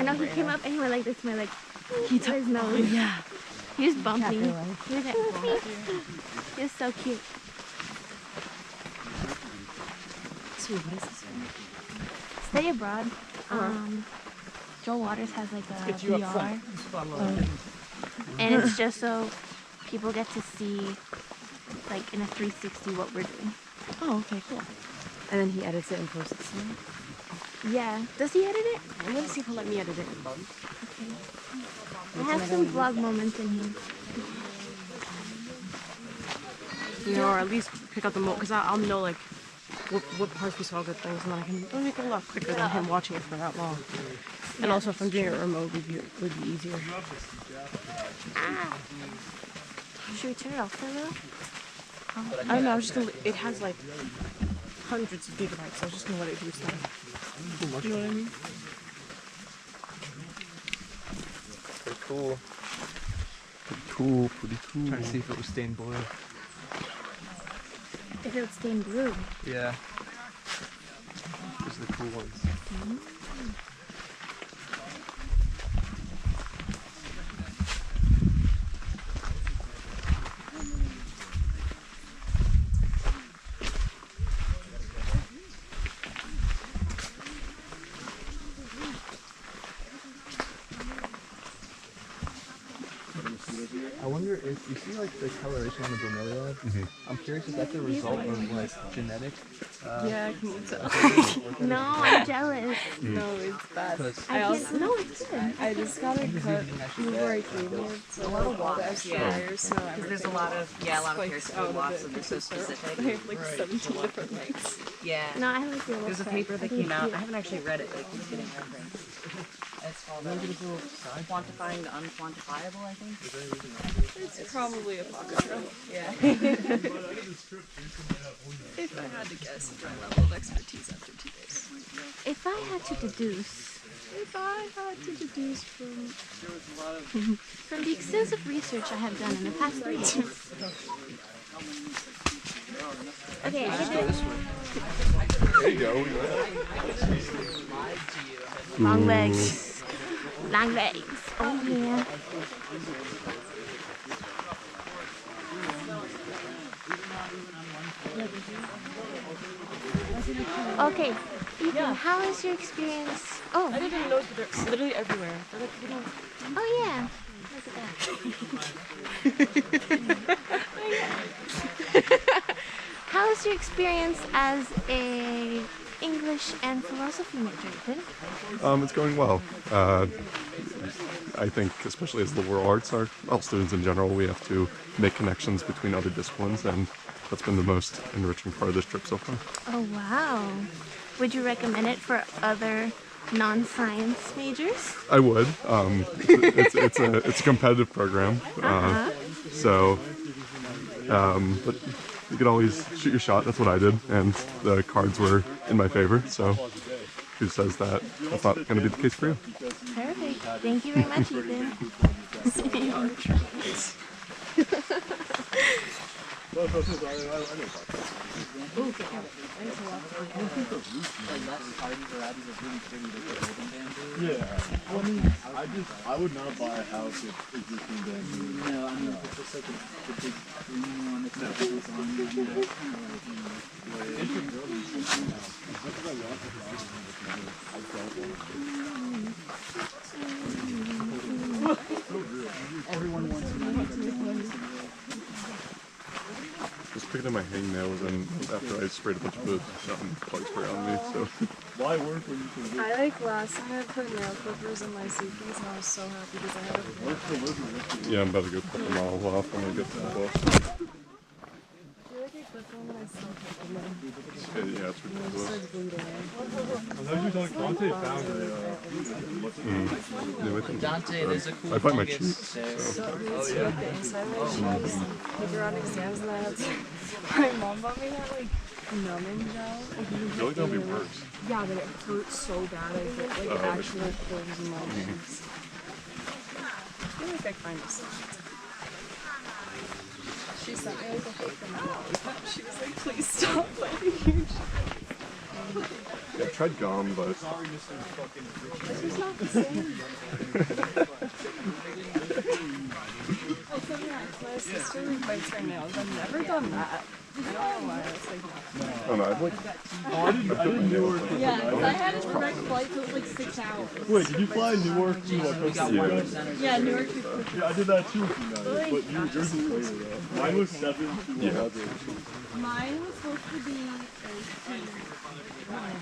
know he came up and he went like this, went like he took his nose. Yeah. He was bumping. He was like, he was so cute. Sweet, what is this one? Stay Abroad. Joel Waters has like a VR. And it's just so people get to see like in a 360 what we're doing. Oh, okay, cool. And then he edits it and posts it soon? Yeah. Does he edit it? I'm gonna see if he'll let me edit it. Okay. I have some vlog moments in here. You know, or at least pick up the because I'll know like what parts we saw good things, and then I can make it a lot quicker than him watching it for that long. And also, if I'm doing it remote, would be easier. Ah. Should we turn it off for a little? I don't know. I was just gonna. It has like hundreds of gigabytes. So I was just gonna let it do stuff. You know what I mean? Pretty cool. Pretty cool. Trying to see if it was stained blue. If it would stain blue. Yeah. Those are the cool ones. I wonder if you see like the coloration on the bromeliad. I'm curious if that's a result of like genetic. Yeah, I can tell. No, I'm jealous. No, it's bad. No, it's good. I just got a cut before I came here. It's a lot of water. So Because there's a lot of a lot of hair school lots, so they're so I specific. have like 17 different makes. Yeah. No, I like your There's a paper that came out. I haven't actually read it, but it keeps getting referenced. It's called Quantifying the Unquantifiable, I think. It's probably a pocket trail. Yeah. If I had to guess, a dry level of expertise after 2 days. If I had to deduce from the extensive research I have done in the past 3 days. Okay, I can do There you go. long legs. Long legs. Oh yeah. Okay, Ethan, how is your experience? Oh, I didn't know that they're literally everywhere. They're like little. oh yeah. Look at that. How is your experience as a English and philosophy major, Ethan? It's going well. I think, especially as liberal arts are, well, students in general, we have to make connections between other disciplines, and that's been the most enriching part of this trip so far. Oh wow. Would you recommend it for other non-science majors? I would. It's a competitive program, but you could always shoot your shot. That's what I did, and the cards were in my favor. So, who says that that's not going to be the case for you? Perfect. Thank you very much, Ethan. I would not buy a house with existing bamboo. No, I mean, if it's just like the big green one that's got those on it, that's kind of like, everyone wants to know. Just picking up my hangnails, and after I sprayed a bunch of bug spray on me, so. Why work when you can do I like last time I put nail clippers in my suitcase, and I was so happy because I had a work delivery? Yeah, I'm about to go cut them all off when I get to the bus. I feel like I clipped one and I still clipped them. Yeah, it's ridiculous. Like glued away. Dante found it. Yeah, I think Dante, there's a cool I bite my fungus cheeks. there. So it's with the inside of my cheeks, hyperonic exams, and I had to, my mom bought me that like numbing gel. I feel like that'll be worse. Yeah, but it hurt so bad. I feel like it actually closed my cheeks. I feel like I kind of saw it. She sent me like a fake from my lollipop. She was like, please stop biting your cheek. Yeah, I've tried gum, but This is not the same. My sister bites her nails. I've never done that. I don't know why. It's like, oh no, I've like I didn't Newark. yeah, because I had a direct flight, so it was like 6 hours. Wait, did you fly Newark to Costa Rica? Yeah, Newark. Yeah, I did that too. But yours is later though. Mine was 7 to 11. Mine was supposed to be 18.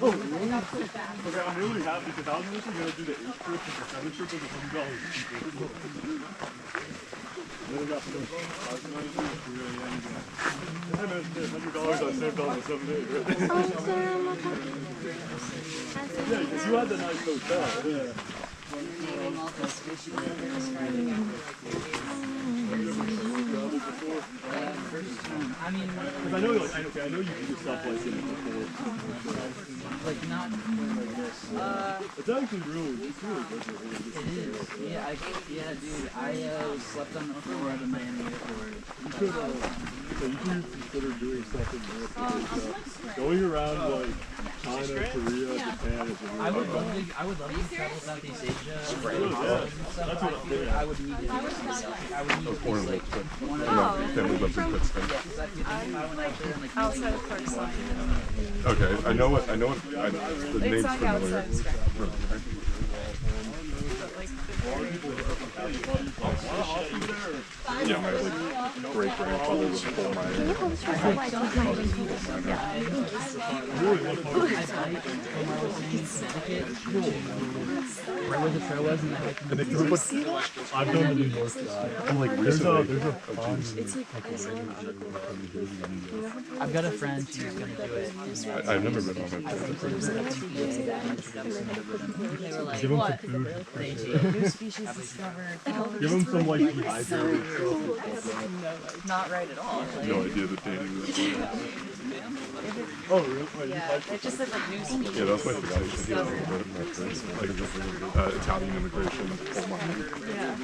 Oh, really? Okay, I'm really happy because I was initially going to do the 8th trip, but the 7th trip was $100 cheaper. Then I got I was going to do it 3 a.m. again. And then $100 I saved on the 7 days, right? Yeah, because you had the nice hotel. Yeah. I mean, Because I know, like, I know you do stuff like this before. like not like this. It's actually really good. It is. Yeah, dude. I slept on the floor of the Miami airport. So you should consider doing stuff in Europe. Going around like China, Korea, Japan is I would love to travel Southeast Asia. That's what I'm doing. I would need to do something. I would need to Or do like, like one of you know, family lives in Pittsburgh. Outside of Pakistan. Okay, I know what the name's like familiar. outside Australia. Yeah, my like great grandfather was from Miami. Right where the trail was and the hiking. And it was like, I've done the New York side. I'm like There's a recently. pond. It's like, I saw an article. I've got a friend who's gonna do it. I've never been on my trip. They were like, Give them some what? food. New species discovered. Give them some like dehydrated stuff. Not right at all. Like, No idea that dating was. Oh, really? Wait, Yeah, it just said like new species. Yeah, that's my foundation. Like Italian immigration. Oh my. Yeah.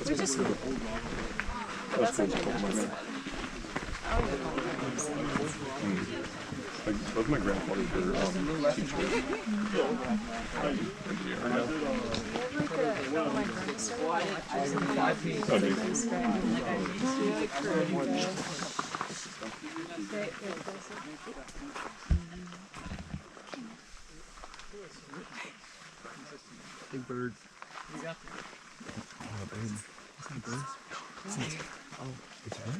Which is cool. That's cool. Oh my man. Like, both my grandfathers were teachers. Engineer. Big bird. Oh, it's her?